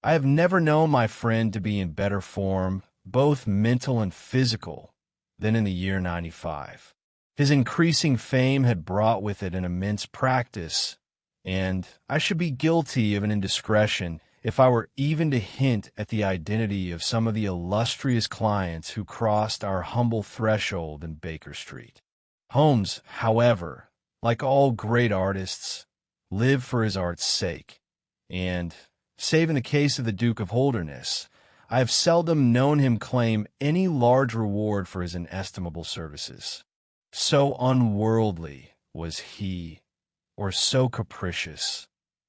I have never known my friend to be in better form, both mental and physical, than in the year 95. His increasing fame had brought with it an immense practice, and I should be guilty of an indiscretion if I were even to hint at the identity of some of the illustrious clients who crossed our humble threshold in Baker Street. Holmes, however, like all great artists, lived for his art's sake, and, save in the case of the Duke of Holderness, I have seldom known him claim any large reward for his inestimable services. So unworldly was he, or so capricious,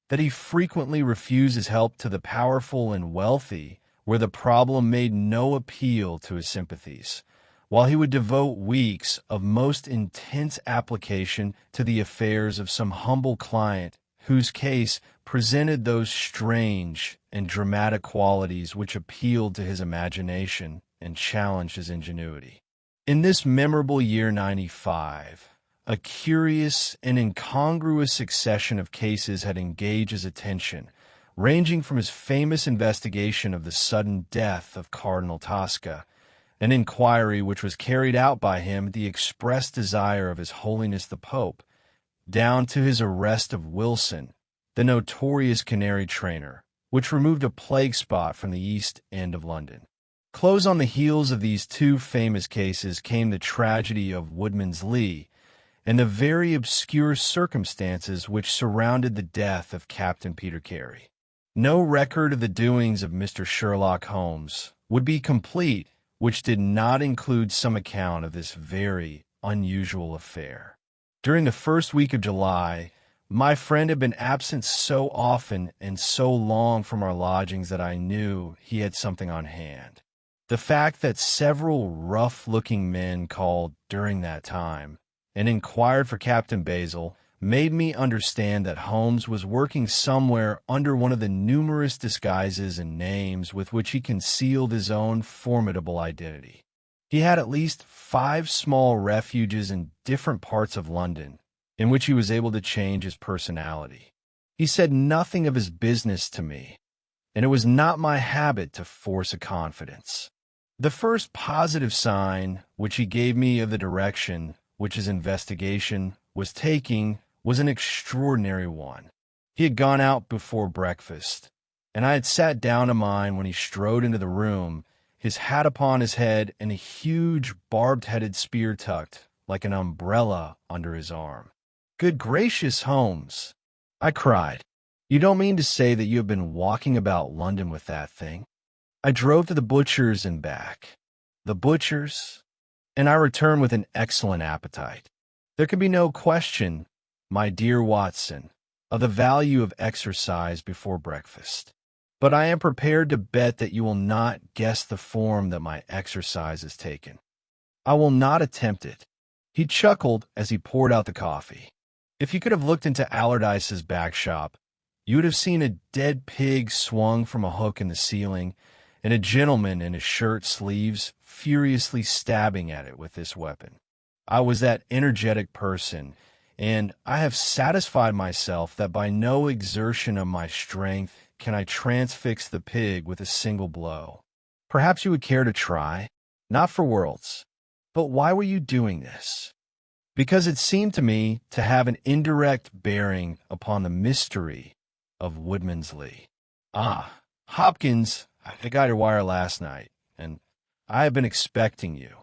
that he frequently refuses help to the powerful and wealthy where the problem made no appeal to his sympathies, while he would devote weeks of most intense application to the affairs of some humble client whose case presented those strange and dramatic qualities which appealed to his imagination and challenged his ingenuity. In this memorable year 95, a curious and incongruous succession of cases had engaged his attention, ranging from his famous investigation of the sudden death of Cardinal Tosca, an inquiry which was carried out by him at the express desire of His Holiness the Pope, down to his arrest of Wilson, the notorious canary trainer, which removed a plague spot from the East End of London. Close on the heels of these two famous cases came the tragedy of Woodman's Lee, and the very obscure circumstances which surrounded the death of Captain Peter Carey. No record of the doings of Mr. Sherlock Holmes would be complete which did not include some account of this very unusual affair. During the first week of July, my friend had been absent so often and so long from our lodgings that I knew he had something on hand. The fact that several rough-looking men called during that time and inquired for Captain Basil made me understand that Holmes was working somewhere under one of the numerous disguises and names with which he concealed his own formidable identity. He had at least 5 small refuges in different parts of London, in which he was able to change his personality. He said nothing of his business to me, and it was not my habit to force a confidence. The first positive sign which he gave me of the direction which his investigation was taking was an extraordinary one. He had gone out before breakfast, and I had sat down to mine when he strode into the room, his hat upon his head and a huge barbed-headed spear tucked, like an umbrella, under his arm. "Good gracious, Holmes!" I cried. "You don't mean to say that you have been walking about London with that thing?" I drove to the butcher's and back. The butcher's, and I returned with an excellent appetite. There can be no question, my dear Watson, of the value of exercise before breakfast. But I am prepared to bet that you will not guess the form that my exercise has taken. I will not attempt it. He chuckled as he poured out the coffee. If you could have looked into Allardyce's back shop, you would have seen a dead pig swung from a hook in the ceiling, and a gentleman in his shirt sleeves furiously stabbing at it with this weapon. I was that energetic person, and I have satisfied myself that by no exertion of my strength can I transfix the pig with a single blow. Perhaps you would care to try? Not for worlds. But why were you doing this? Because it seemed to me to have an indirect bearing upon the mystery of Woodman's Lee. "Ah, Hopkins, I got your wire last night, and I have been expecting you.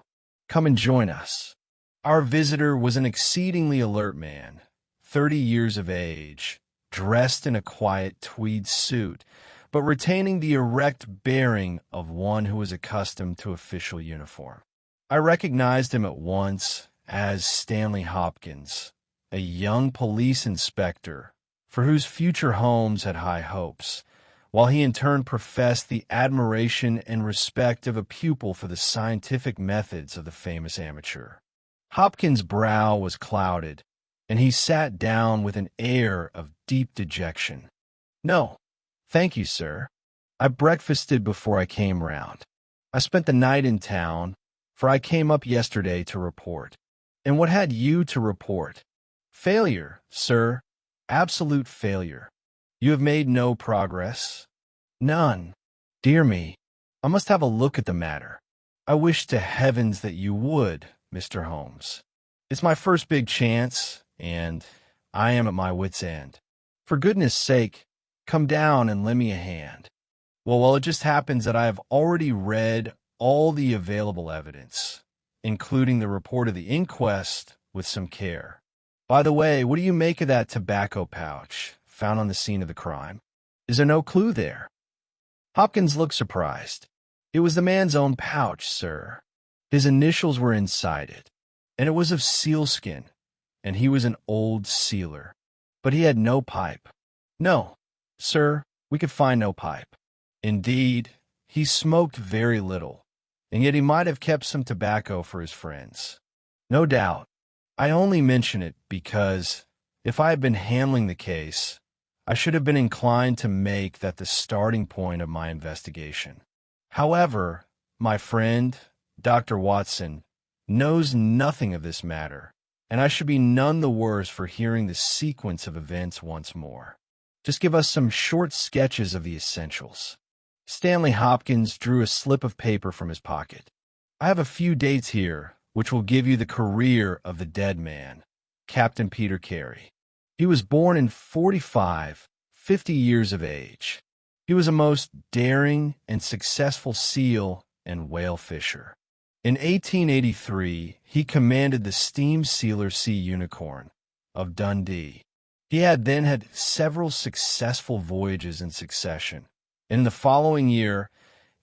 Come and join us." Our visitor was an exceedingly alert man, 30 years of age, dressed in a quiet tweed suit, but retaining the erect bearing of one who was accustomed to official uniform. I recognized him at once as Stanley Hopkins, a young police inspector for whose future Holmes had high hopes, while he in turn professed the admiration and respect of a pupil for the scientific methods of the famous amateur. Hopkins' brow was clouded, and he sat down with an air of deep dejection. "No, thank you, sir. I breakfasted before I came round. I spent the night in town, for I came up yesterday to report." "And what had you to report?" "Failure, sir. Absolute failure. You have made no progress. None. Dear me, I must have a look at the matter. I wish to heavens that you would, Mr. Holmes. It's my first big chance, and I am at my wit's end. For goodness sake, come down and lend me a hand. Well, it just happens that I have already read all the available evidence, including the report of the inquest, with some care. By the way, what do you make of that tobacco pouch found on the scene of the crime? Is there no clue there? Hopkins looked surprised. It was the man's own pouch, sir. His initials were inside it, and it was of sealskin, and he was an old sealer. But he had no pipe. No, sir, we could find no pipe. Indeed, he smoked very little, and yet he might have kept some tobacco for his friends. No doubt. I only mention it because, if I had been handling the case, I should have been inclined to make that the starting point of my investigation. However, my friend, Dr. Watson, knows nothing of this matter, and I should be none the worse for hearing the sequence of events once more. Just give us some short sketches of the essentials. Stanley Hopkins drew a slip of paper from his pocket. I have a few dates here, which will give you the career of the dead man, Captain Peter Carey. He was born in 45, 50 years of age. He was a most daring and successful seal and whale fisher. In 1883, he commanded the steam sealer Sea Unicorn of Dundee. He had then had several successful voyages in succession. In the following year,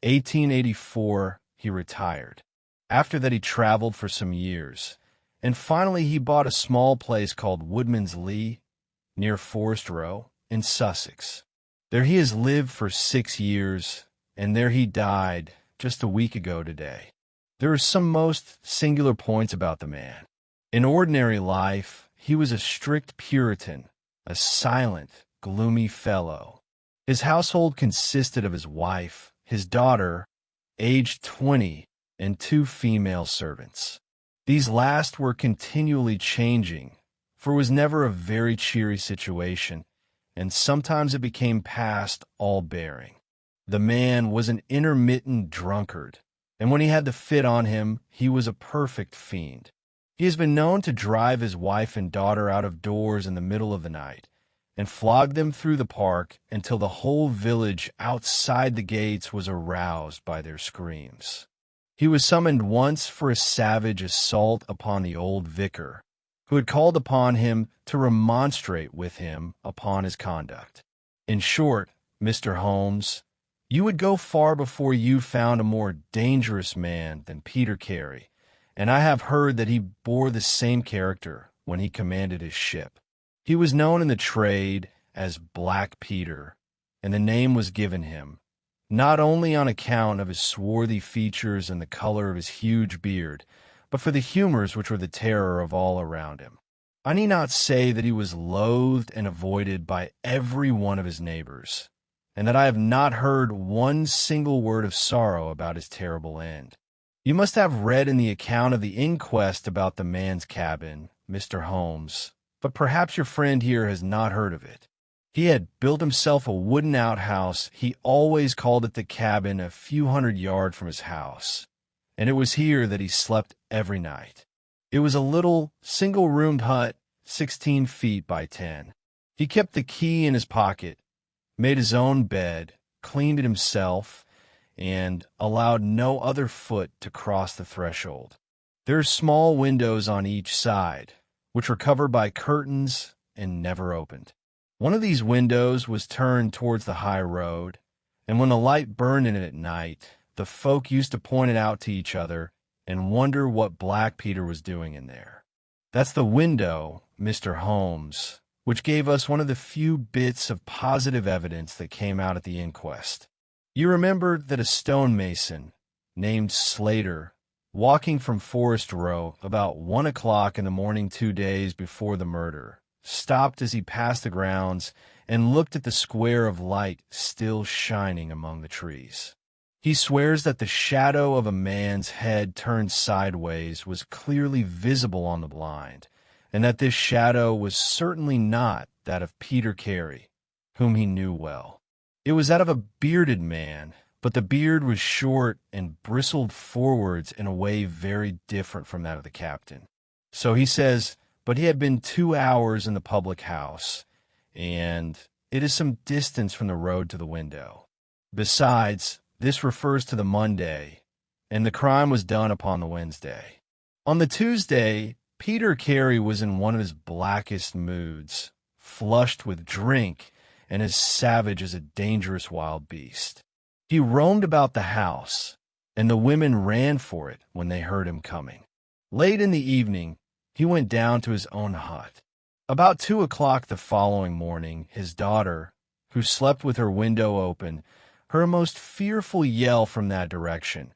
1884, he retired. After that, he traveled for some years, and finally he bought a small place called Woodman's Lee, near Forest Row, in Sussex. There he has lived for 6 years, and there he died just a week ago today. There are some most singular points about the man. In ordinary life, he was a strict Puritan, a silent, gloomy fellow. His household consisted of his wife, his daughter, aged 20, and 2 female servants. These last were continually changing, for it was never a very cheery situation, and sometimes it became past all bearing. The man was an intermittent drunkard, and when he had the fit on him, he was a perfect fiend. He has been known to drive his wife and daughter out of doors in the middle of the night, and flog them through the park until the whole village outside the gates was aroused by their screams. He was summoned once for a savage assault upon the old vicar, who had called upon him to remonstrate with him upon his conduct. In short, Mr. Holmes, you would go far before you found a more dangerous man than Peter Carey, and I have heard that he bore the same character when he commanded his ship. He was known in the trade as Black Peter, and the name was given him, not only on account of his swarthy features and the color of his huge beard, but for the humors which were the terror of all around him. I need not say that he was loathed and avoided by every one of his neighbors, and that I have not heard one single word of sorrow about his terrible end. You must have read in the account of the inquest about the man's cabin, Mr. Holmes, but perhaps your friend here has not heard of it. He had built himself a wooden outhouse. He always called it the cabin, a few hundred yards from his house, and it was here that he slept every night. It was a little single-roomed hut, 16 feet by 10. He kept the key in his pocket, made his own bed, cleaned it himself, and allowed no other foot to cross the threshold. There are small windows on each side, which were covered by curtains and never opened. One of these windows was turned towards the high road, and when the light burned in it at night, the folk used to point it out to each other and wonder what Black Peter was doing in there. That's the window, Mr. Holmes, which gave us one of the few bits of positive evidence that came out at the inquest. You remember that a stonemason named Slater, walking from Forest Row about 1 o'clock in the morning 2 days before the murder, stopped as he passed the grounds and looked at the square of light still shining among the trees. He swears that the shadow of a man's head turned sideways was clearly visible on the blind, and that this shadow was certainly not that of Peter Carey, whom he knew well. It was that of a bearded man, but the beard was short and bristled forwards in a way very different from that of the captain. So he says, but he had been 2 hours in the public house, and it is some distance from the road to the window. Besides, this refers to the Monday, and the crime was done upon the Wednesday. On the Tuesday, Peter Carey was in one of his blackest moods, flushed with drink and as savage as a dangerous wild beast. He roamed about the house, and the women ran for it when they heard him coming. Late in the evening, he went down to his own hut. About 2 o'clock the following morning, his daughter, who slept with her window open, heard a most fearful yell from that direction,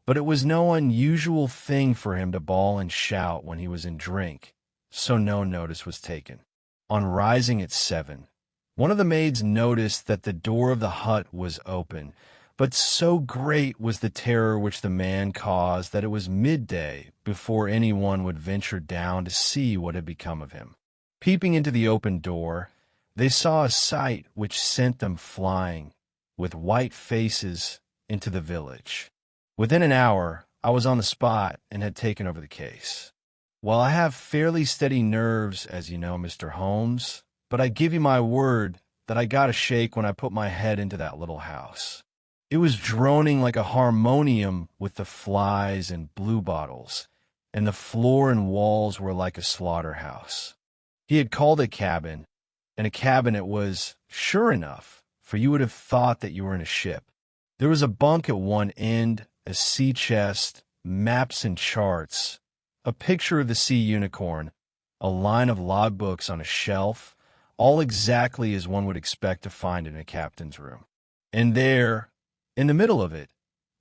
but it was no unusual thing for him to bawl and shout when he was in drink, so no notice was taken. On rising at 7, one of the maids noticed that the door of the hut was open, but so great was the terror which the man caused that it was midday before anyone would venture down to see what had become of him. Peeping into the open door, they saw a sight which sent them flying, with white faces, into the village. Within an hour, I was on the spot and had taken over the case. Well, I have fairly steady nerves, as you know, Mr. Holmes, but I give you my word that I got a shake when I put my head into that little house. It was droning like a harmonium with the flies and bluebottles, and the floor and walls were like a slaughterhouse. He had called it cabin, and a cabin it was, sure enough, for you would have thought that you were in a ship. There was a bunk at one end, a sea chest, maps and charts, a picture of the sea unicorn, a line of logbooks on a shelf, all exactly as one would expect to find in a captain's room. And there, in the middle of it,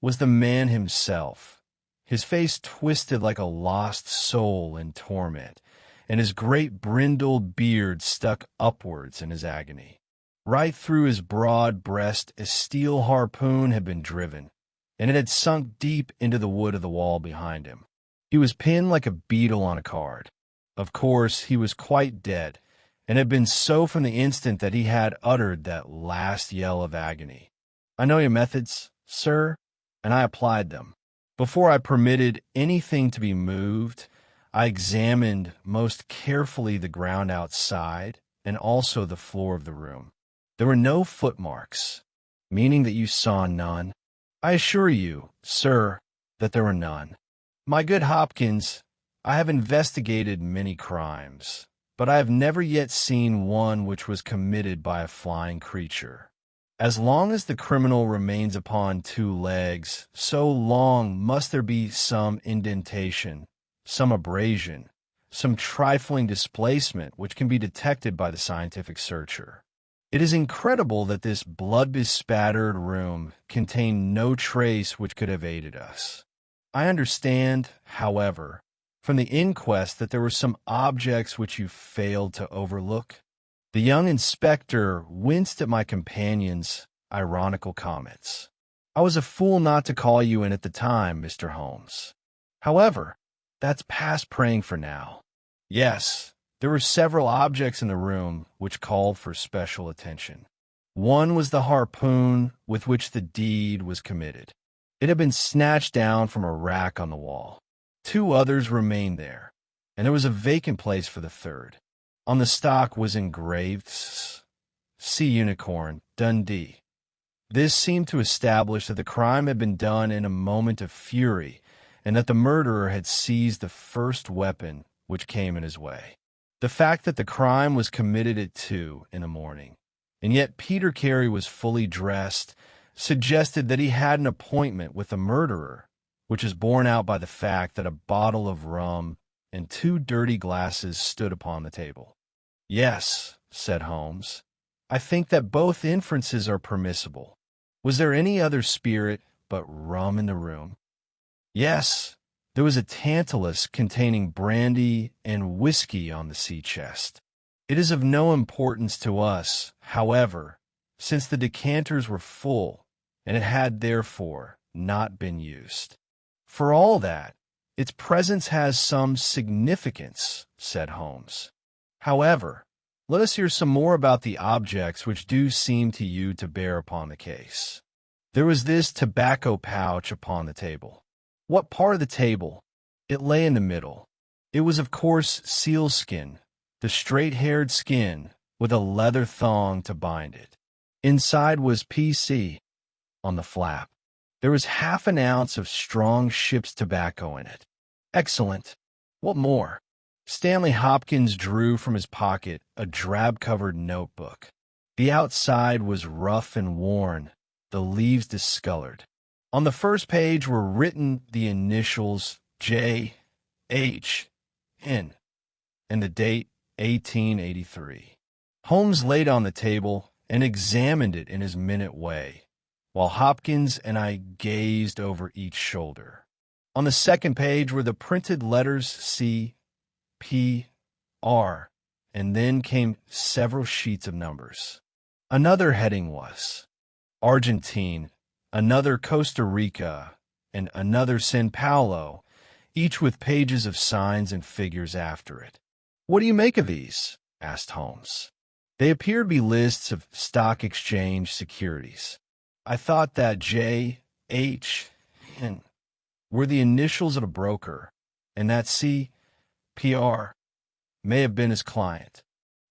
was the man himself, his face twisted like a lost soul in torment, and his great brindled beard stuck upwards in his agony. Right through his broad breast a steel harpoon had been driven, and it had sunk deep into the wood of the wall behind him. He was pinned like a beetle on a card. Of course, he was quite dead, and had been so from the instant that he had uttered that last yell of agony. I know your methods, sir, and I applied them. Before I permitted anything to be moved, I examined most carefully the ground outside and also the floor of the room. There were no footmarks, meaning that you saw none. I assure you, sir, that there were none. My good Hopkins, I have investigated many crimes, but I have never yet seen one which was committed by a flying creature. As long as the criminal remains upon 2 legs, so long must there be some indentation, some abrasion, some trifling displacement which can be detected by the scientific searcher. It is incredible that this blood-bespattered room contained no trace which could have aided us. I understand, however, from the inquest that there were some objects which you failed to overlook. The young inspector winced at my companion's ironical comments. I was a fool not to call you in at the time, Mr. Holmes. However, that's past praying for now. Yes, there were several objects in the room which called for special attention. One was the harpoon with which the deed was committed. It had been snatched down from a rack on the wall. 2 others remained there, and there was a vacant place for the third. On the stock was engraved Sea Unicorn, Dundee. This seemed to establish that the crime had been done in a moment of fury, and that the murderer had seized the first weapon which came in his way. The fact that the crime was committed at 2 in the morning, and yet Peter Carey was fully dressed, suggested that he had an appointment with the murderer, which is borne out by the fact that a bottle of rum and 2 dirty glasses stood upon the table. Yes, said Holmes, I think that both inferences are permissible. Was there any other spirit but rum in the room? Yes, there was a tantalus containing brandy and whiskey on the sea chest. It is of no importance to us, however, since the decanters were full, and it had therefore not been used. For all that, its presence has some significance, said Holmes. However, Let us hear some more about the objects which do seem to you to bear upon the case. There was this tobacco pouch upon the table. What part of the table? It lay in the middle. It was, of course, sealskin, the straight-haired skin, with a leather thong to bind it. Inside was PC. On the flap, there was half an ounce of strong ship's tobacco in it. Excellent. What more? Stanley Hopkins drew from his pocket a drab-covered notebook. The outside was rough and worn, the leaves discolored. On the first page were written the initials J. H. N. and the date 1883. Holmes laid on the table and examined it in his minute way, while Hopkins and I gazed over each shoulder. On the second page were the printed letters C, P, R, and then came several sheets of numbers. Another heading was Argentine, another Costa Rica, and another Sao Paulo, each with pages of signs and figures after it. "What do you make of these?" asked Holmes. "They appear to be lists of stock exchange securities. I thought that J, H, N were the initials of a broker, and that C, PR may have been his client."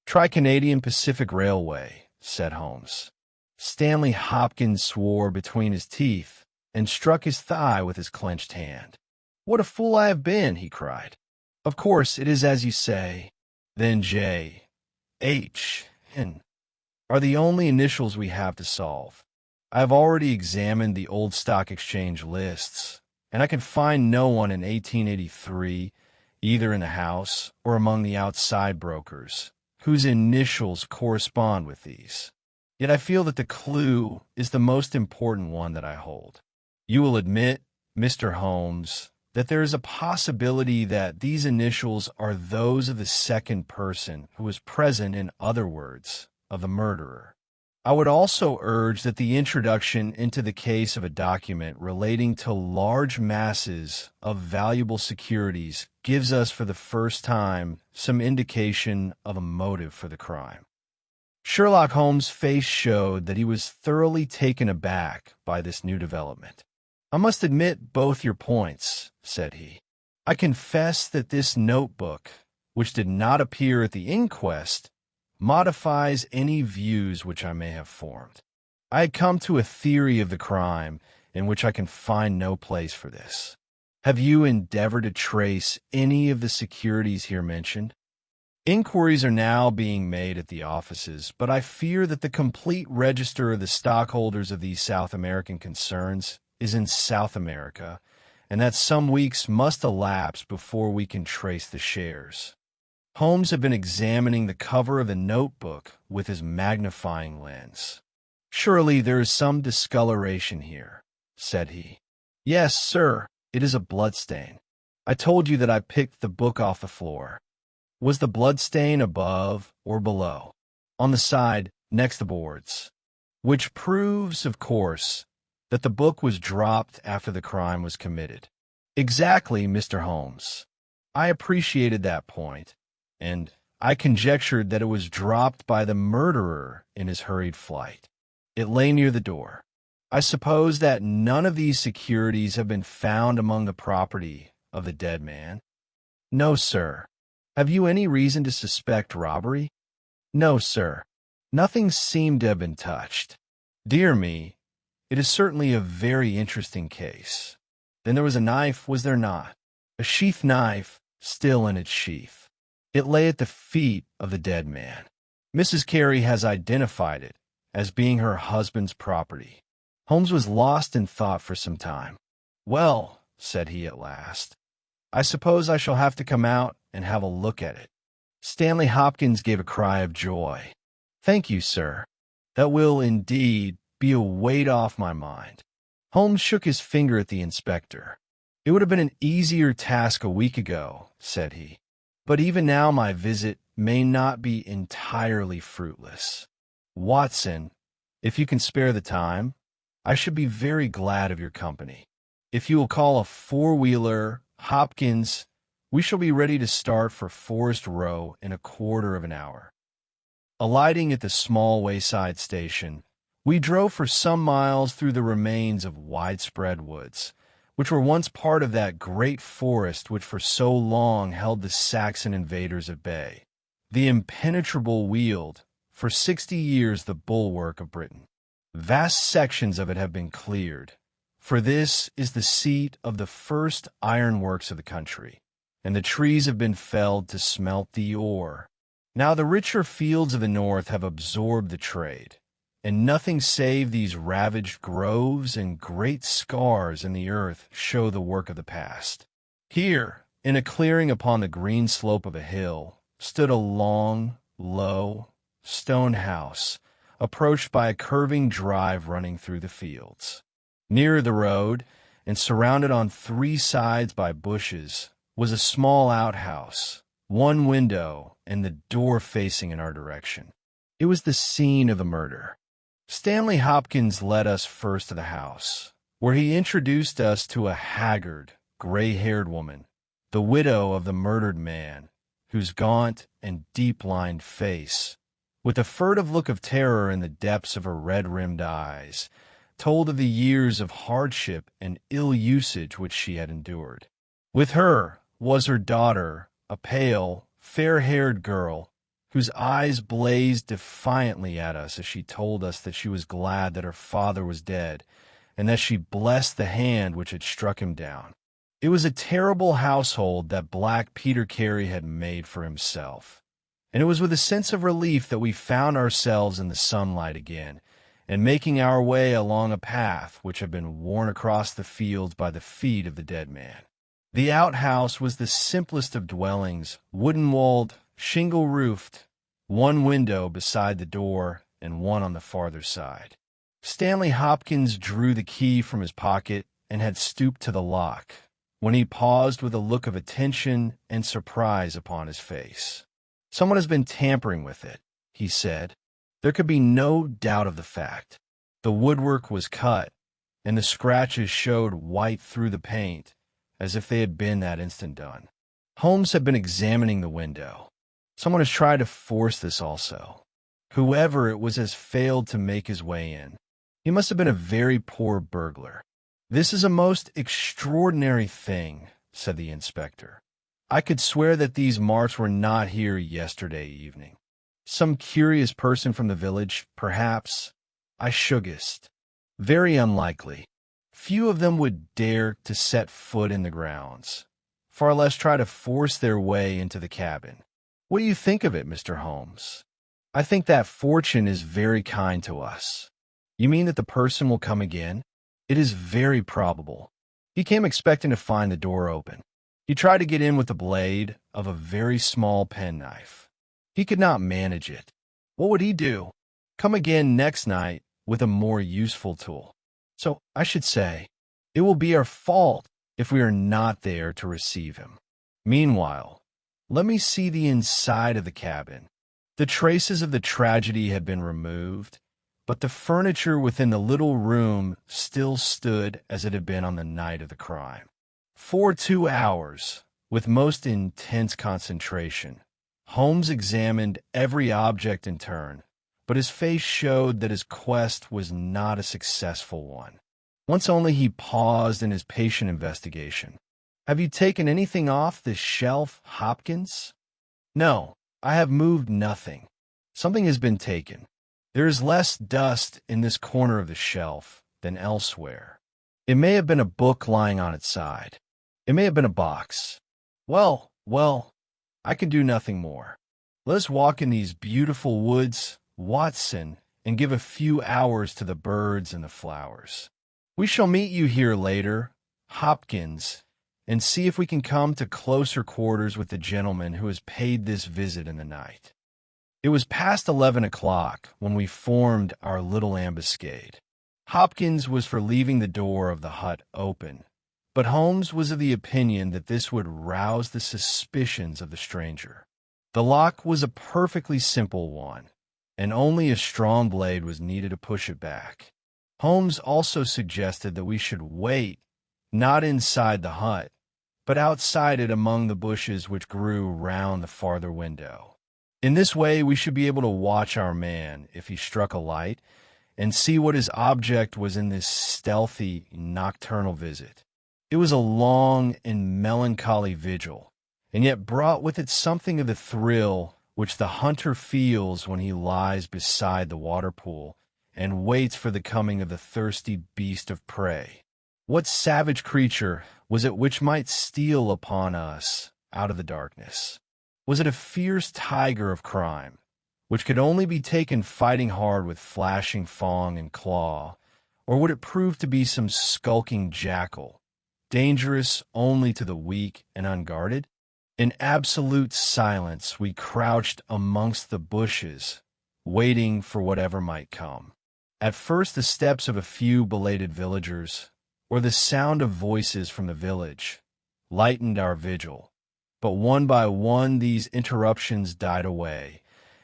"Try Canadian Pacific Railway," said Holmes. Stanley Hopkins swore between his teeth and struck his thigh with his clenched hand. "What a fool I have been!" he cried. "Of course, it is as you say. Then J, H, N are the only initials we have to solve. I have already examined the old stock exchange lists, and I can find no one in 1883, either in the house or among the outside brokers, whose initials correspond with these. Yet I feel that the clue is the most important one that I hold. You will admit, Mr. Holmes, that there is a possibility that these initials are those of the second person who was present, in other words, of the murderer. I would also urge that the introduction into the case of a document relating to large masses of valuable securities gives us for the first time some indication of a motive for the crime." Sherlock Holmes' face showed that he was thoroughly taken aback by this new development. "I must admit both your points," said he. "I confess that this notebook, which did not appear at the inquest, modifies any views which I may have formed. I had come to a theory of the crime in which I can find no place for this. Have you endeavored to trace any of the securities here mentioned?" "Inquiries are now being made at the offices, but I fear that the complete register of the stockholders of these South American concerns is in South America, and that some weeks must elapse before we can trace the shares." Holmes had been examining the cover of the notebook with his magnifying lens. "Surely there is some discoloration here," said he. "Yes, sir, it is a bloodstain. I told you that I picked the book off the floor. Was the bloodstain above or below?" "On the side next the boards." "Which proves, of course, that the book was dropped after the crime was committed." "Exactly, Mr. Holmes. I appreciated that point, and I conjectured that it was dropped by the murderer in his hurried flight. It lay near the door. I suppose that none of these securities have been found among the property of the dead man?" "No, sir." "Have you any reason to suspect robbery?" "No, sir. Nothing seemed to have been touched." "Dear me, it is certainly a very interesting case. Then there was a knife, was there not? A sheath knife, still in its sheath. It lay at the feet of the dead man. Mrs. Carey has identified it as being her husband's property." Holmes was lost in thought for some time. "Well," said he at last, "I suppose I shall have to come out and have a look at it." Stanley Hopkins gave a cry of joy. "Thank you, sir. That will, indeed, be a weight off my mind." Holmes shook his finger at the inspector. "It would have been an easier task a week ago," said he. "But even now my visit may not be entirely fruitless. Watson, if you can spare the time, I should be very glad of your company. If you will call a four-wheeler, Hopkins, we shall be ready to start for Forest Row in a quarter of an hour." Alighting at the small wayside station, we drove for some miles through the remains of widespread woods, which were once part of that great forest which for so long held the Saxon invaders at bay. The impenetrable Weald, for 60 years the bulwark of Britain. Vast sections of it have been cleared, for this is the seat of the first ironworks of the country, and the trees have been felled to smelt the ore. Now the richer fields of the north have absorbed the trade, and nothing save these ravaged groves and great scars in the earth show the work of the past. Here, in a clearing upon the green slope of a hill, stood a long, low, stone house, approached by a curving drive running through the fields. Near the road, and surrounded on 3 sides by bushes, was a small outhouse, 1 window, and the door facing in our direction. It was the scene of the murder. Stanley Hopkins led us first to the house, where he introduced us to a haggard, gray-haired woman, the widow of the murdered man, whose gaunt and deep-lined face, with a furtive look of terror in the depths of her red-rimmed eyes, told of the years of hardship and ill usage which she had endured. With her was her daughter, a pale, fair-haired girl, whose eyes blazed defiantly at us as she told us that she was glad that her father was dead, and that she blessed the hand which had struck him down. It was a terrible household that Black Peter Carey had made for himself, and it was with a sense of relief that we found ourselves in the sunlight again, and making our way along a path which had been worn across the fields by the feet of the dead man. The outhouse was the simplest of dwellings, wooden-walled, shingle-roofed, 1 window beside the door and 1 on the farther side. Stanley Hopkins drew the key from his pocket and had stooped to the lock, when he paused with a look of attention and surprise upon his face. "Someone has been tampering with it," he said. There could be no doubt of the fact. The woodwork was cut, and the scratches showed white through the paint, as if they had been that instant done. Holmes had been examining the window. Someone has tried to force this also. Whoever it was has failed to make his way in. He must have been a very poor burglar. "This is a most extraordinary thing," said the inspector. "I could swear that these marks were not here yesterday evening. Some curious person from the village, perhaps. I shuggest. Very unlikely. Few of them would dare to set foot in the grounds, far less try to force their way into the cabin. What do you think of it, Mr. Holmes?" "I think that fortune is very kind to us." "You mean that the person will come again?" "It is very probable. He came expecting to find the door open. He tried to get in with the blade of a very small penknife. He could not manage it. What would he do? Come again next night with a more useful tool. So, I should say, it will be our fault if we are not there to receive him. Meanwhile, let me see the inside of the cabin." The traces of the tragedy had been removed, but the furniture within the little room still stood as it had been on the night of the crime. For 2 hours, with most intense concentration, Holmes examined every object in turn, but his face showed that his quest was not a successful one. Once only he paused in his patient investigation. "Have you taken anything off this shelf, Hopkins?" "No, I have moved nothing. Something has been taken. There is less dust in this corner of the shelf than elsewhere. It may have been a book lying on its side. It may have been a box. Well, I can do nothing more. Let us walk in these beautiful woods, Watson, and give a few hours to the birds and the flowers. We shall meet you here later, Hopkins, and see if we can come to closer quarters with the gentleman who has paid this visit in the night." It was past 11 o'clock when we formed our little ambuscade. Hopkins was for leaving the door of the hut open, but Holmes was of the opinion that this would rouse the suspicions of the stranger. The lock was a perfectly simple one, and only a strong blade was needed to push it back. Holmes also suggested that we should wait, not inside the hut, but outside it among the bushes which grew round the farther window. In this way, we should be able to watch our man if he struck a light and see what his object was in this stealthy, nocturnal visit. It was a long and melancholy vigil, and yet brought with it something of the thrill which the hunter feels when he lies beside the water pool and waits for the coming of the thirsty beast of prey. What savage creature was it which might steal upon us out of the darkness? Was it a fierce tiger of crime, which could only be taken fighting hard with flashing fang and claw, or would it prove to be some skulking jackal, dangerous only to the weak and unguarded? In absolute silence we crouched amongst the bushes, waiting for whatever might come. At first the steps of a few belated villagers, or the sound of voices from the village, lightened our vigil. But one by one these interruptions died away,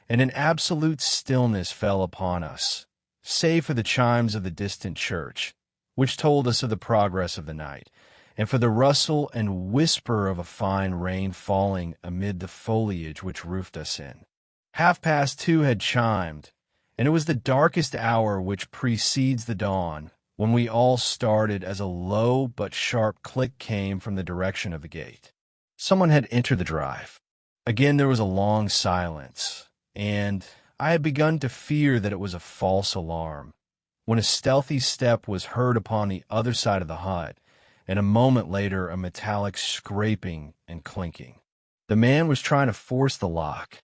and an absolute stillness fell upon us, save for the chimes of the distant church, which told us of the progress of the night, and for the rustle and whisper of a fine rain falling amid the foliage which roofed us in. 2:30 had chimed, and it was the darkest hour which precedes the dawn, when we all started as a low but sharp click came from the direction of the gate. Someone had entered the drive. Again there was a long silence, and I had begun to fear that it was a false alarm, when a stealthy step was heard upon the other side of the hut, and a moment later a metallic scraping and clinking. The man was trying to force the lock.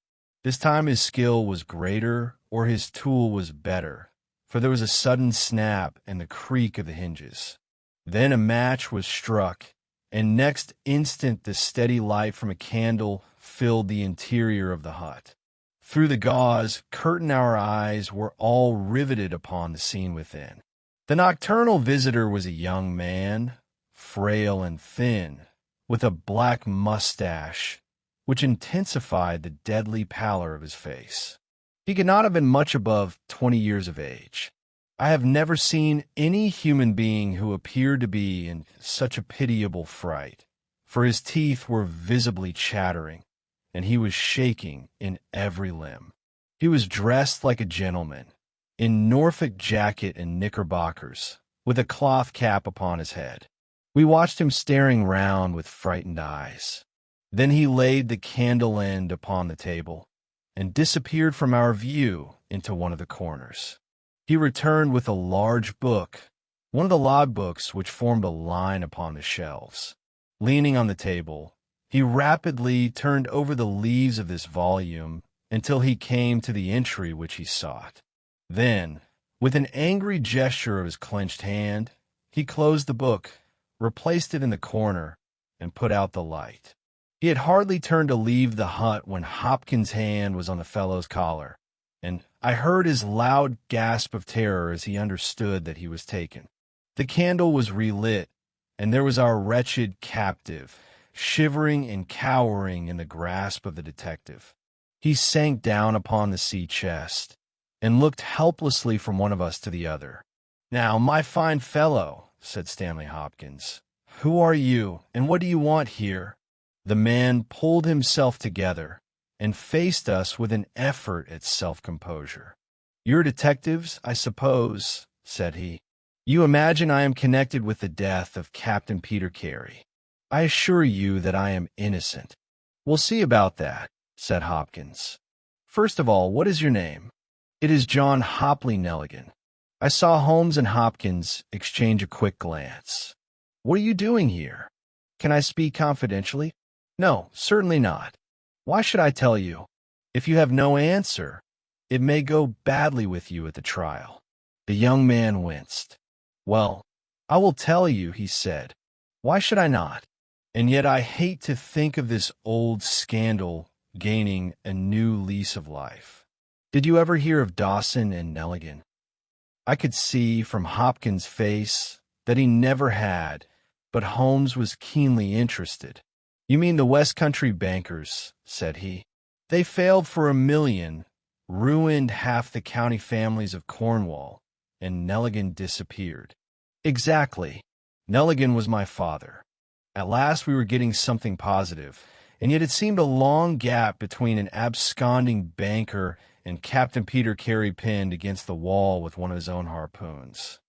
This time his skill was greater, or his tool was better, for there was a sudden snap and the creak of the hinges. Then a match was struck, and next instant the steady light from a candle filled the interior of the hut. Through the gauze curtain our eyes were all riveted upon the scene within. The nocturnal visitor was a young man, frail and thin, with a black mustache, which intensified the deadly pallor of his face. He could not have been much above 20 years of age. I have never seen any human being who appeared to be in such a pitiable fright, for his teeth were visibly chattering, and he was shaking in every limb. He was dressed like a gentleman, in Norfolk jacket and knickerbockers, with a cloth cap upon his head. We watched him staring round with frightened eyes. Then he laid the candle end upon the table, and disappeared from our view into one of the corners. He returned with a large book, one of the log books which formed a line upon the shelves. Leaning on the table, he rapidly turned over the leaves of this volume until he came to the entry which he sought. Then, with an angry gesture of his clenched hand, he closed the book, replaced it in the corner, and put out the light. He had hardly turned to leave the hut when Hopkins' hand was on the fellow's collar, and I heard his loud gasp of terror as he understood that he was taken. The candle was relit, and there was our wretched captive, shivering and cowering in the grasp of the detective. He sank down upon the sea chest, and looked helplessly from one of us to the other. "Now, my fine fellow," said Stanley Hopkins, "who are you, and what do you want here?" The man pulled himself together and faced us with an effort at self-composure. "You're detectives, I suppose," said he. "You imagine I am connected with the death of Captain Peter Carey. I assure you that I am innocent." "We'll see about that," said Hopkins. "First of all, what is your name?" "It is John Hopley Nelligan." I saw Holmes and Hopkins exchange a quick glance. "What are you doing here? Can I speak confidentially?" "No, certainly not. Why should I tell you? If you have no answer, it may go badly with you at the trial." The young man winced. "Well, I will tell you," he said. "Why should I not? And yet I hate to think of this old scandal gaining a new lease of life. Did you ever hear of Dawson and Nelligan?" I could see from Hopkins' face that he never had, but Holmes was keenly interested. "You mean the West Country bankers," said he. "They failed for $1 million, ruined half the county families of Cornwall, and Nelligan disappeared." "Exactly. Nelligan was my father. At last we were getting something positive, and yet it seemed a long gap between an absconding banker and Captain Peter Carey pinned against the wall with one of his own harpoons.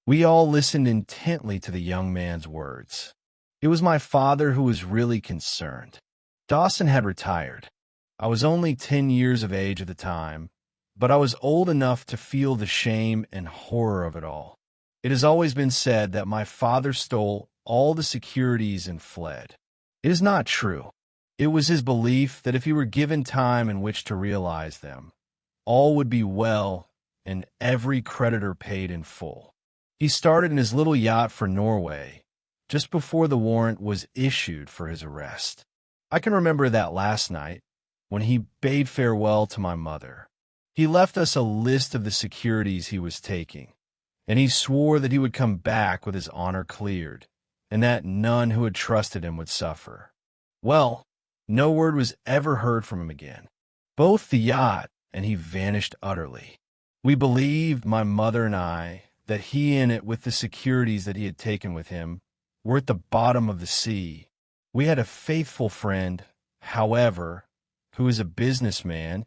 We all listened intently to the young man's words. It was my father who was really concerned. Dawson had retired. I was only 10 years of age at the time, but I was old enough to feel the shame and horror of it all. It has always been said that my father stole all the securities and fled. It is not true. It was his belief that if he were given time in which to realize them, all would be well and every creditor paid in full. He started in his little yacht for Norway just before the warrant was issued for his arrest. I can remember that last night when he bade farewell to my mother. He left us a list of the securities he was taking, and he swore that he would come back with his honor cleared, and that none who had trusted him would suffer. Well, no word was ever heard from him again. Both the yacht and he vanished utterly. We believed, my mother and I, that he in it with the securities that he had taken with him were at the bottom of the sea. We had a faithful friend, however, who is a businessman,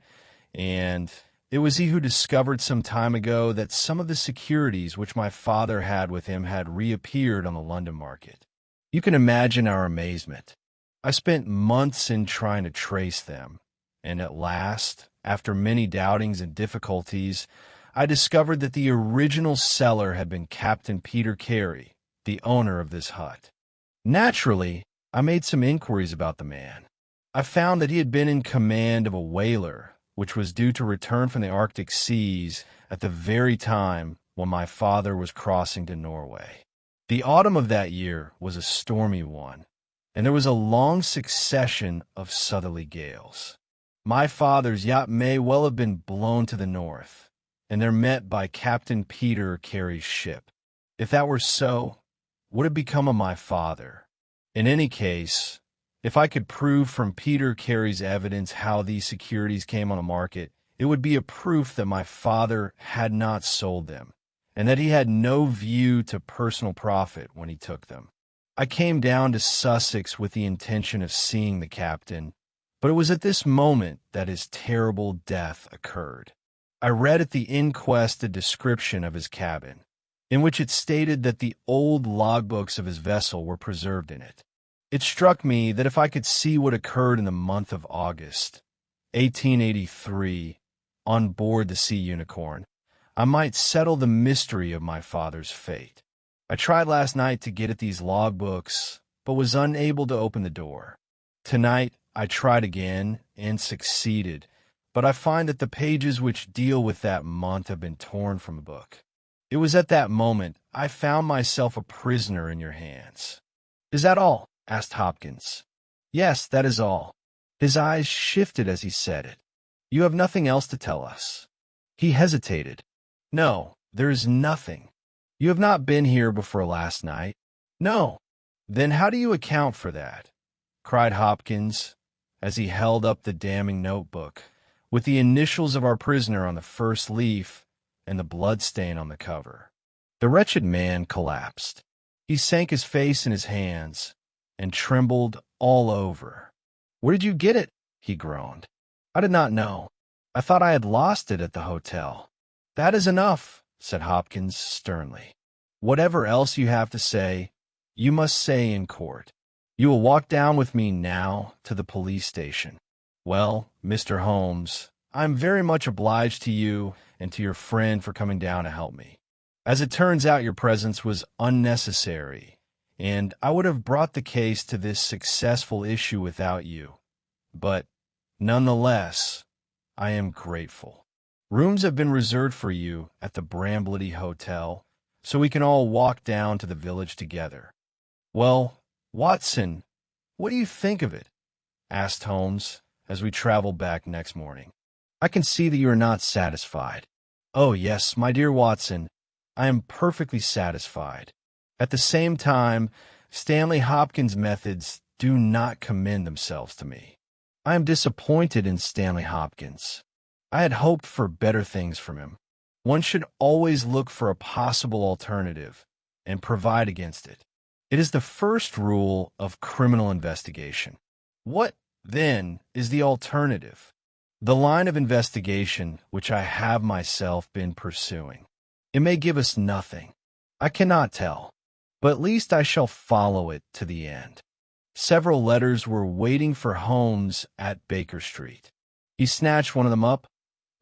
and it was he who discovered some time ago that some of the securities which my father had with him had reappeared on the London market. You can imagine our amazement. I spent months in trying to trace them, and at last, after many doubtings and difficulties, I discovered that the original seller had been Captain Peter Carey, the owner of this hut. Naturally, I made some inquiries about the man. I found that he had been in command of a whaler, which was due to return from the Arctic seas at the very time when my father was crossing to Norway. The autumn of that year was a stormy one, and there was a long succession of southerly gales. My father's yacht may well have been blown to the north, and there met by Captain Peter Carey's ship. If that were so, what had become of my father? In any case, if I could prove from Peter Carey's evidence how these securities came on the market, it would be a proof that my father had not sold them, and that he had no view to personal profit when he took them. I came down to Sussex with the intention of seeing the captain, but it was at this moment that his terrible death occurred. I read at the inquest a description of his cabin, in which it stated that the old logbooks of his vessel were preserved in it. It struck me that if I could see what occurred in the month of August, 1883, on board the Sea Unicorn, I might settle the mystery of my father's fate. I tried last night to get at these logbooks, but was unable to open the door. Tonight, I tried again and succeeded, but I find that the pages which deal with that month have been torn from the book. It was at that moment I found myself a prisoner in your hands. "Is that all?" asked Hopkins. "Yes, that is all." His eyes shifted as he said it. "You have nothing else to tell us?" He hesitated. "No, there is nothing." "You have not been here before last night?" "No." "Then how do you account for that?" cried Hopkins, as he held up the damning notebook, with the initials of our prisoner on the first leaf and the blood stain on the cover. The wretched man collapsed. He sank his face in his hands and trembled all over. "Where did you get it?" he groaned. "I did not know. I thought I had lost it at the hotel." "That is enough," said Hopkins sternly. "Whatever else you have to say, you must say in court. You will walk down with me now to the police station. Well, Mr. Holmes, I am very much obliged to you and to your friend for coming down to help me. As it turns out, your presence was unnecessary, and I would have brought the case to this successful issue without you. But, nonetheless, I am grateful. Rooms have been reserved for you at the Bramblety Hotel, so we can all walk down to the village together." "Well, Watson, what do you think of it?" asked Holmes, as we traveled back next morning. "I can see that you are not satisfied." "Oh, yes, my dear Watson, I am perfectly satisfied. At the same time, Stanley Hopkins' methods do not commend themselves to me. I am disappointed in Stanley Hopkins. I had hoped for better things from him. One should always look for a possible alternative and provide against it. It is the first rule of criminal investigation." "What Then is the alternative, the line of investigation which I have myself been pursuing. It may give us nothing. I cannot tell, but at least I shall follow it to the end. Several letters were waiting for Holmes at Baker Street. He snatched one of them up,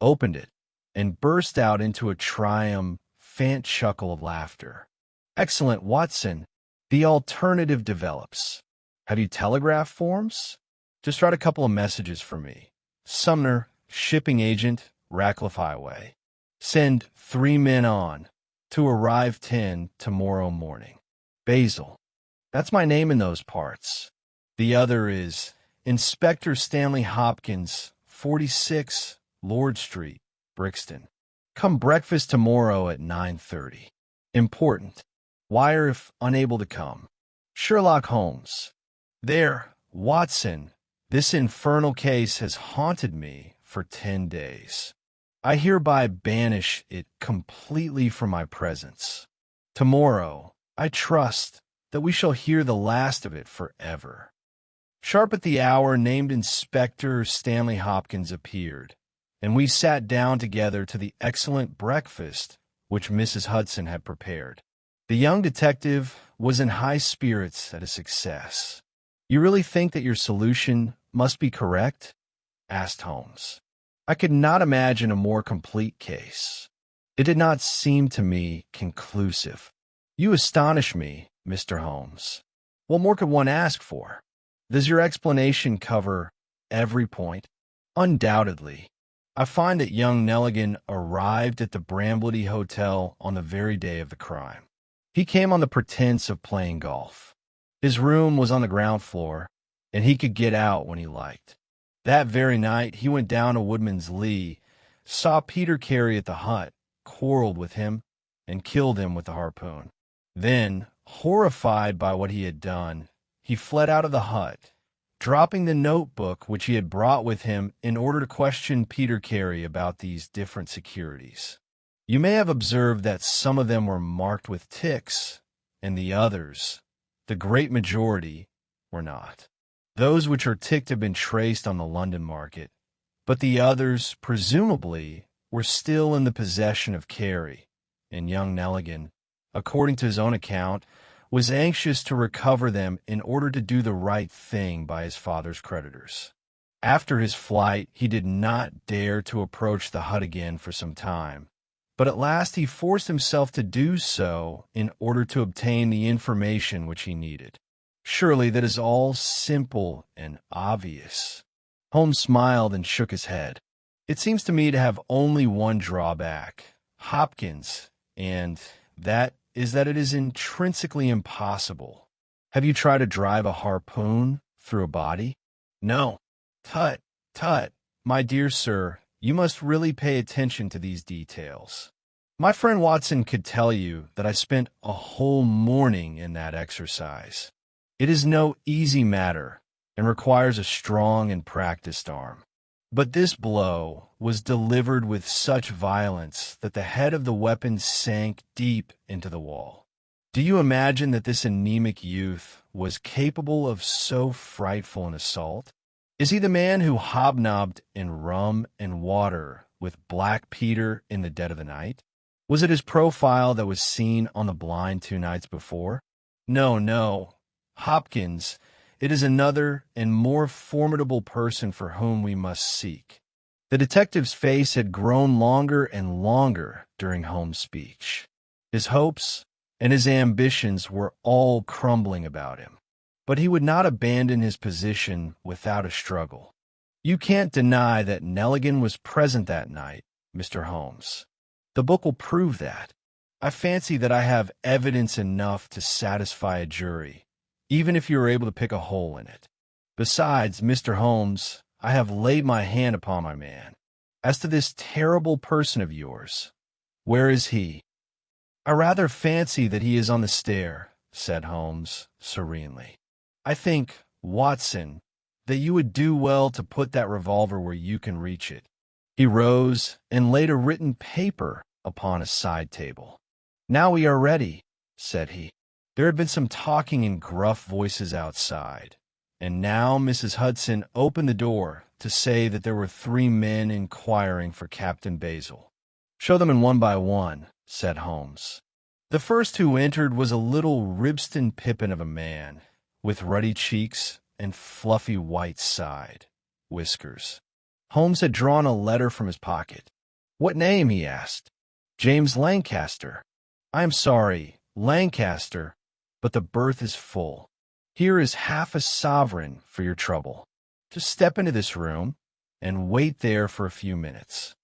opened it, and burst out into a triumphant chuckle of laughter. "Excellent, Watson. The alternative develops. Have you telegraph forms? Just write a couple of messages for me. Sumner, shipping agent, Ratcliffe Highway. Send 3 men on to arrive 10 tomorrow morning. Basil. That's my name in those parts. The other is Inspector Stanley Hopkins, 46 Lord Street, Brixton. Come breakfast tomorrow at 9:30. Important. Wire if unable to come. Sherlock Holmes." There, Watson, this infernal case has haunted me for 10 days. I hereby banish it completely from my presence. Tomorrow, I trust that we shall hear the last of it forever. Sharp at the hour named, Inspector Stanley Hopkins appeared, and we sat down together to the excellent breakfast which Mrs. Hudson had prepared. The young detective was in high spirits at his success. "You really think that your solution must be correct?" asked Holmes. "I could not imagine a more complete case. It did not seem to me conclusive." "You astonish me, Mr. Holmes. What more could one ask for? Does your explanation cover every point?" "Undoubtedly. I find that young Nelligan arrived at the Bramblety Hotel on the very day of the crime. He came on the pretense of playing golf. His room was on the ground floor, and he could get out when he liked. That very night he went down to Woodman's Lee, saw Peter Carey at the hut, quarreled with him, and killed him with the harpoon. Then, horrified by what he had done, he fled out of the hut, dropping the notebook which he had brought with him in order to question Peter Carey about these different securities. You may have observed that some of them were marked with ticks, and the others, the great majority, were not. Those which are ticked have been traced on the London market, but the others, presumably, were still in the possession of Carey, and young Nelligan, according to his own account, was anxious to recover them in order to do the right thing by his father's creditors. After his flight, he did not dare to approach the hut again for some time, but at last he forced himself to do so in order to obtain the information which he needed. Surely that is all simple and obvious." Holmes smiled and shook his head. "It seems to me to have only one drawback, Hopkins, and that is that it is intrinsically impossible. Have you tried to drive a harpoon through a body?" "No." "Tut, tut, my dear sir, you must really pay attention to these details. My friend Watson could tell you that I spent a whole morning in that exercise. It is no easy matter, and requires a strong and practiced arm. But this blow was delivered with such violence that the head of the weapon sank deep into the wall. Do you imagine that this anemic youth was capable of so frightful an assault? Is he the man who hobnobbed in rum and water with Black Peter in the dead of the night? Was it his profile that was seen on the blind 2 nights before? No, no. Hopkins, it is another and more formidable person for whom we must seek." The detective's face had grown longer and longer during Holmes' speech. His hopes and his ambitions were all crumbling about him, but he would not abandon his position without a struggle. "You can't deny that Nelligan was present that night, Mr. Holmes. The book will prove that. I fancy that I have evidence enough to satisfy a jury, even if you are able to pick a hole in it. Besides, Mr. Holmes, I have laid my hand upon my man. As to this terrible person of yours, where is he?" "I rather fancy that he is on the stair," said Holmes serenely. "I think, Watson, that you would do well to put that revolver where you can reach it." He rose and laid a written paper upon a side table. "Now we are ready," said he. There had been some talking in gruff voices outside, And now Mrs. Hudson opened the door to say that there were 3 men inquiring for Captain Basil. "Show them in one by one," said Holmes. The first who entered was a little Ribston Pippin of a man, with ruddy cheeks and fluffy white side whiskers. Holmes had drawn a letter from his pocket. "What name?" he asked. "James Lancaster." "I am sorry, Lancaster, but the berth is full. Here is half a sovereign for your trouble. Just step into this room and wait there for a few minutes."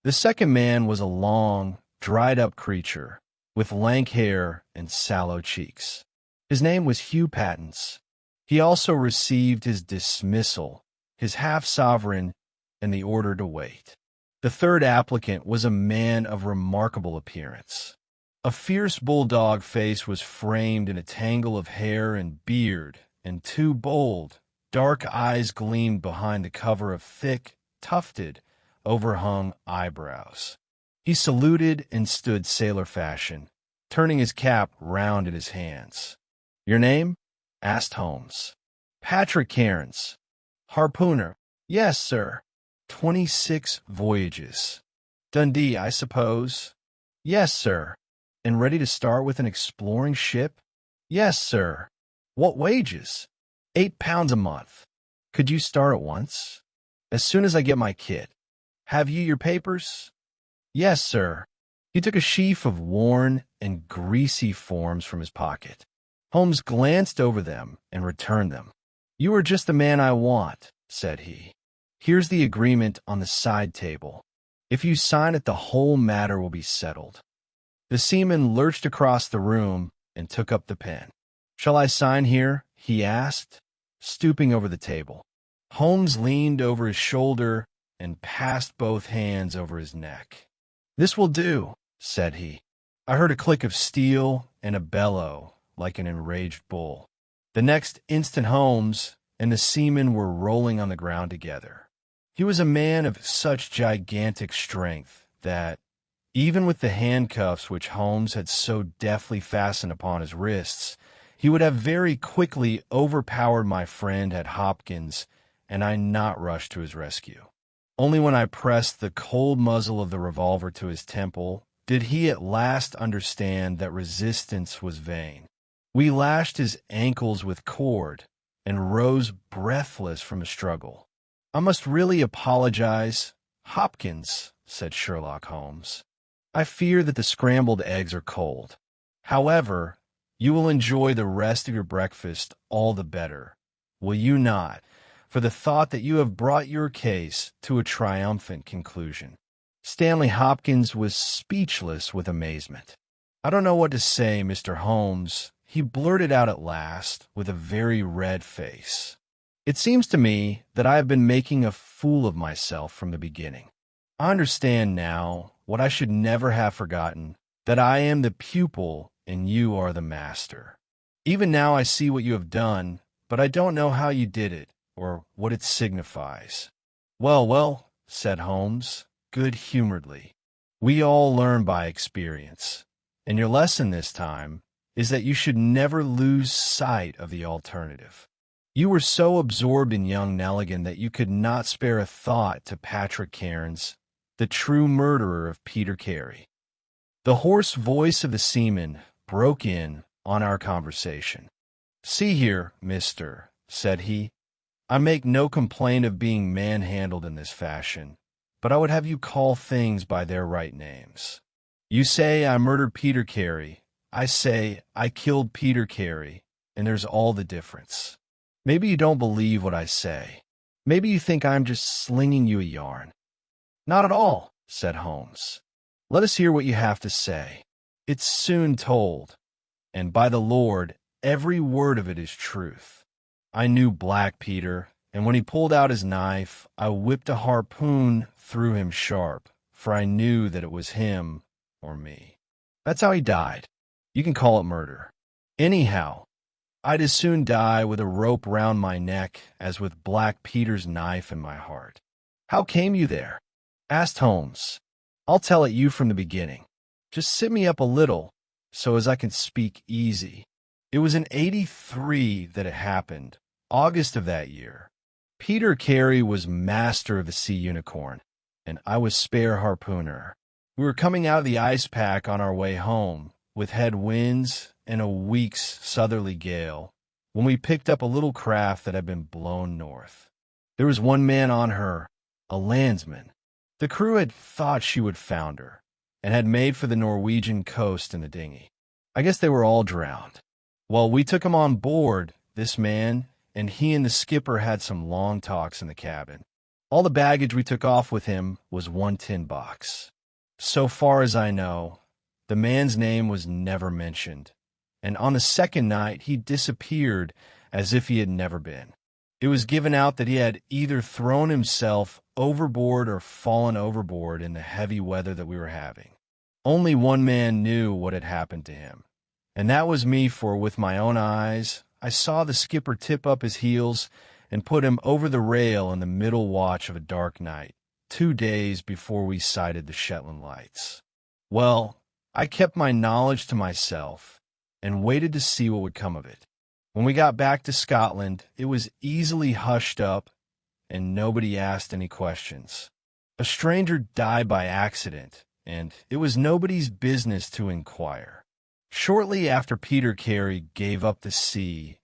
The second man was a long, dried-up creature with lank hair and sallow cheeks. His name was Hugh Pattens. He also received his dismissal, his half-sovereign, and the order to wait. The third applicant was a man of remarkable appearance. A fierce bulldog face was framed in a tangle of hair and beard, and 2 bold, dark eyes gleamed behind the cover of thick, tufted, overhung eyebrows. He saluted and stood sailor fashion, turning his cap round in his hands. "Your name?" asked Holmes. "Patrick Cairns. Harpooner." "Yes, sir." 26 voyages. "Dundee, I suppose?" "Yes, sir." "And ready to start with an exploring ship?" "Yes, sir." "What wages?" £8 a month." "Could you start at once?" "As soon as I get my kit." "Have you your papers?" "Yes, sir." He took a sheaf of worn and greasy forms from his pocket. Holmes glanced over them and returned them. "You are just the man I want," said he. "Here's the agreement on the side table. If you sign it, the whole matter will be settled." The seaman lurched across the room and took up the pen. "Shall I sign here?" he asked, stooping over the table. Holmes leaned over his shoulder and passed both hands over his neck. "This will do," said he. I heard a click of steel and a bellow like an enraged bull. The next instant Holmes and the seaman were rolling on the ground together. He was a man of such gigantic strength that, even with the handcuffs which Holmes had so deftly fastened upon his wrists, he would have very quickly overpowered my friend at Hopkins, and I not rushed to his rescue. Only when I pressed the cold muzzle of the revolver to his temple did he at last understand that resistance was vain. We lashed his ankles with cord and rose breathless from a struggle. "I must really apologize, Hopkins," said Sherlock Holmes. "I fear that the scrambled eggs are cold. However, you will enjoy the rest of your breakfast all the better, will you not, for the thought that you have brought your case to a triumphant conclusion?" Stanley Hopkins was speechless with amazement. "I don't know what to say, Mr. Holmes," he blurted out at last, with a very red face. "It seems to me that I have been making a fool of myself from the beginning. I understand now what I should never have forgotten, that I am the pupil and you are the master. Even now I see what you have done, but I don't know how you did it, or what it signifies." "Well, well," said Holmes, good-humoredly, "we all learn by experience, and your lesson this time is that you should never lose sight of the alternative. You were so absorbed in young Nelligan that you could not spare a thought to Patrick Cairns, the true murderer of Peter Carey." The hoarse voice of the seaman broke in on our conversation. "See here, mister," said he, "I make no complaint of being manhandled in this fashion, but I would have you call things by their right names. You say I murdered Peter Carey. I say I killed Peter Carey, and there's all the difference. Maybe you don't believe what I say. Maybe you think I'm just slinging you a yarn." "Not at all," said Holmes. "Let us hear what you have to say. It's soon told, and by the Lord, every word of it is truth. I knew Black Peter, and when he pulled out his knife, I whipped a harpoon through him sharp, for I knew that it was him or me. That's how he died. You can call it murder. Anyhow, I'd as soon die with a rope round my neck as with Black Peter's knife in my heart." "How came you there?" asked Holmes. "I'll tell it you from the beginning. Just sit me up a little, so as I can speak easy. It was in '83 that it happened, August of that year. Peter Carey was master of the Sea Unicorn, and I was spare harpooner. We were coming out of the ice pack on our way home, with headwinds and a week's southerly gale, when we picked up a little craft that had been blown north. There was one man on her, a landsman. The crew had thought she would founder, and had made for the Norwegian coast in the dinghy. I guess they were all drowned. Well, we took him on board, this man, and he and the skipper had some long talks in the cabin. All the baggage we took off with him was one tin box. So far as I know, the man's name was never mentioned, and on the second night he disappeared as if he had never been. It was given out that he had either thrown himself overboard or fallen overboard in the heavy weather that we were having. Only one man knew what had happened to him, and that was me, for with my own eyes I saw the skipper tip up his heels and put him over the rail in the middle watch of a dark night, 2 days before we sighted the Shetland lights. Well, I kept my knowledge to myself and waited to see what would come of it. When we got back to Scotland, it was easily hushed up, and nobody asked any questions. A stranger died by accident, and it was nobody's business to inquire. Shortly after Peter Carey gave up the sea,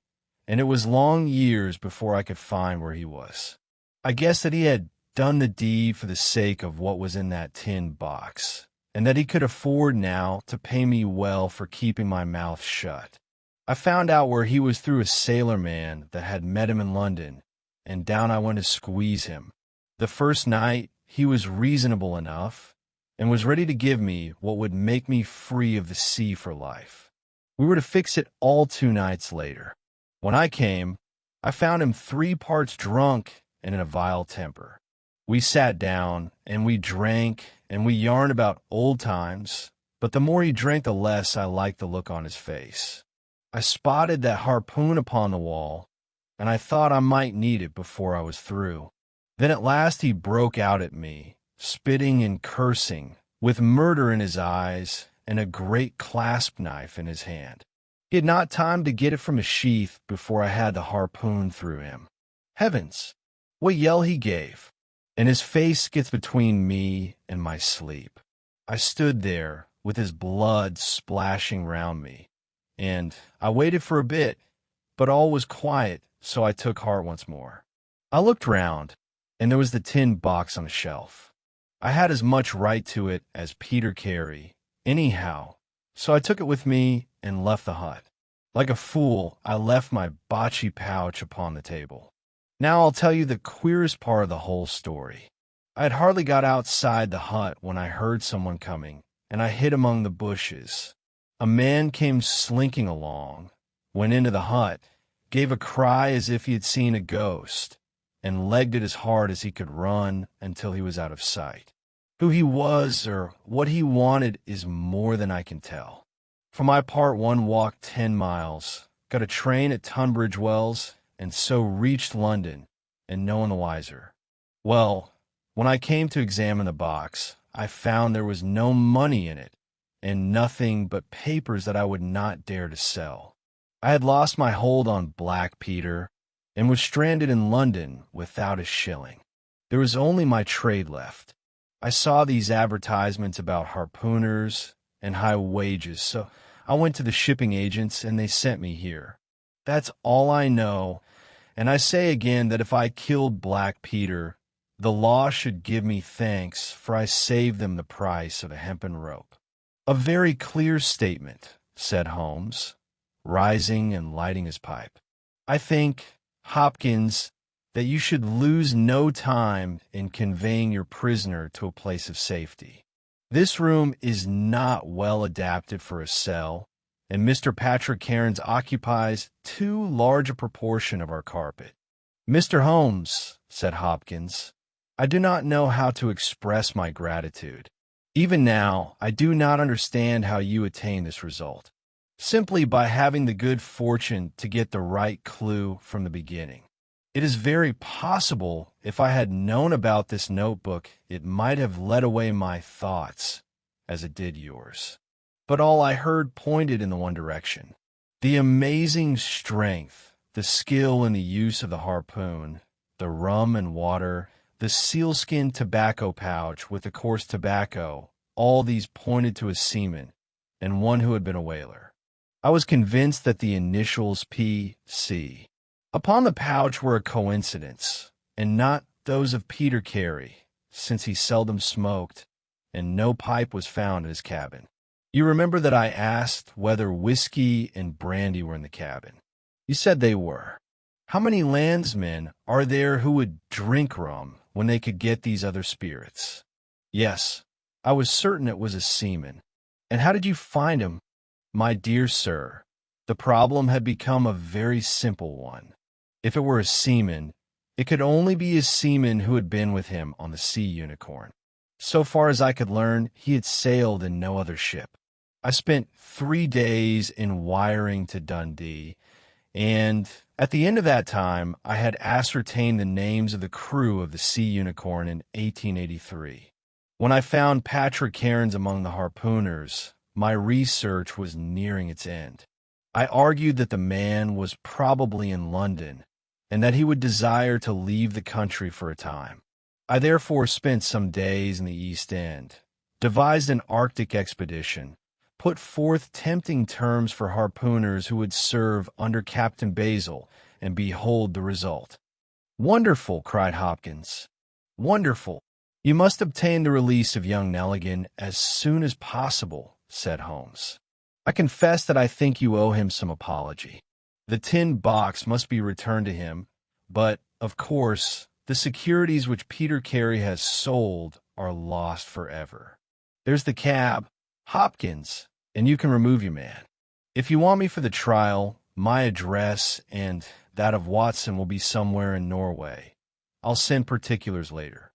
and it was long years before I could find where he was. I guess that he had done the deed for the sake of what was in that tin box, and that he could afford now to pay me well for keeping my mouth shut. I found out where he was through a sailorman that had met him in London, and down I went to squeeze him. The first night he was reasonable enough, and was ready to give me what would make me free of the sea for life. We were to fix it all 2 nights later. When I came, I found him 3 parts drunk and in a vile temper. We sat down, and we drank, and we yarned about old times, but the more he drank, the less I liked the look on his face. I spotted that harpoon upon the wall, and I thought I might need it before I was through. Then at last he broke out at me, spitting and cursing, with murder in his eyes and a great clasp knife in his hand. He had not time to get it from his sheath before I had the harpoon through him. Heavens, what yell he gave! And his face gets between me and my sleep. I stood there with his blood splashing round me, and I waited for a bit, but all was quiet, so I took heart once more. I looked round, and there was the tin box on the shelf. I had as much right to it as Peter Carey, anyhow, so I took it with me and left the hut. Like a fool, I left my botchy pouch upon the table. Now I'll tell you the queerest part of the whole story. I had hardly got outside the hut when I heard someone coming, and I hid among the bushes. A man came slinking along, went into the hut, gave a cry as if he had seen a ghost, and legged it as hard as he could run until he was out of sight. Who he was or what he wanted is more than I can tell. For my part, one walked 10 miles, got a train at Tunbridge Wells, and so reached London, and no one the wiser. Well, when I came to examine the box, I found there was no money in it, and nothing but papers that I would not dare to sell. I had lost my hold on Black Peter, and was stranded in London without a shilling. There was only my trade left. I saw these advertisements about harpooners and high wages, so I went to the shipping agents, and they sent me here. That's all I know, and I say again that if I killed Black Peter, the law should give me thanks, for I saved them the price of a hempen rope. A very clear statement, said Holmes, rising and lighting his pipe. I think, Hopkins, that you should lose no time in conveying your prisoner to a place of safety. This room is not well adapted for a cell, and Mr. Patrick Cairns occupies too large a proportion of our carpet. Mr. Holmes, said Hopkins, I do not know how to express my gratitude. Even now, I do not understand how you attain this result. Simply by having the good fortune to get the right clue from the beginning. It is very possible if I had known about this notebook, it might have led away my thoughts, as it did yours. But all I heard pointed in the one direction. The amazing strength, The skill in the use of the harpoon, the rum and water, the sealskin tobacco pouch with the coarse tobacco, all these pointed to a seaman, and one who had been a whaler. I was convinced that the initials P.C. upon the pouch were a coincidence, and not those of Peter Carey, since he seldom smoked, and no pipe was found in his cabin. You remember that I asked whether whiskey and brandy were in the cabin. You said they were. How many landsmen are there who would drink rum when they could get these other spirits? Yes, I was certain it was a seaman. And how did you find him? My dear sir, the problem had become a very simple one. If it were a seaman, it could only be a seaman who had been with him on the Sea Unicorn. So far as I could learn, he had sailed in no other ship. I spent 3 days in wiring to Dundee, and at the end of that time, I had ascertained the names of the crew of the Sea Unicorn in 1883. When I found Patrick Cairns among the harpooners, my research was nearing its end. I argued that the man was probably in London, and that he would desire to leave the country for a time. I therefore spent some days in the East End, devised an Arctic expedition, put forth tempting terms for harpooners who would serve under Captain Basil, and behold the result. "Wonderful!" cried Hopkins. "Wonderful! You must obtain the release of young Nelligan as soon as possible," said Holmes. "I confess that I think you owe him some apology. The tin box must be returned to him, but, of course, the securities which Peter Carey has sold are lost forever. There's the cab, Hopkins, and you can remove your man. If you want me for the trial, my address and that of Watson will be somewhere in Norway. I'll send particulars later."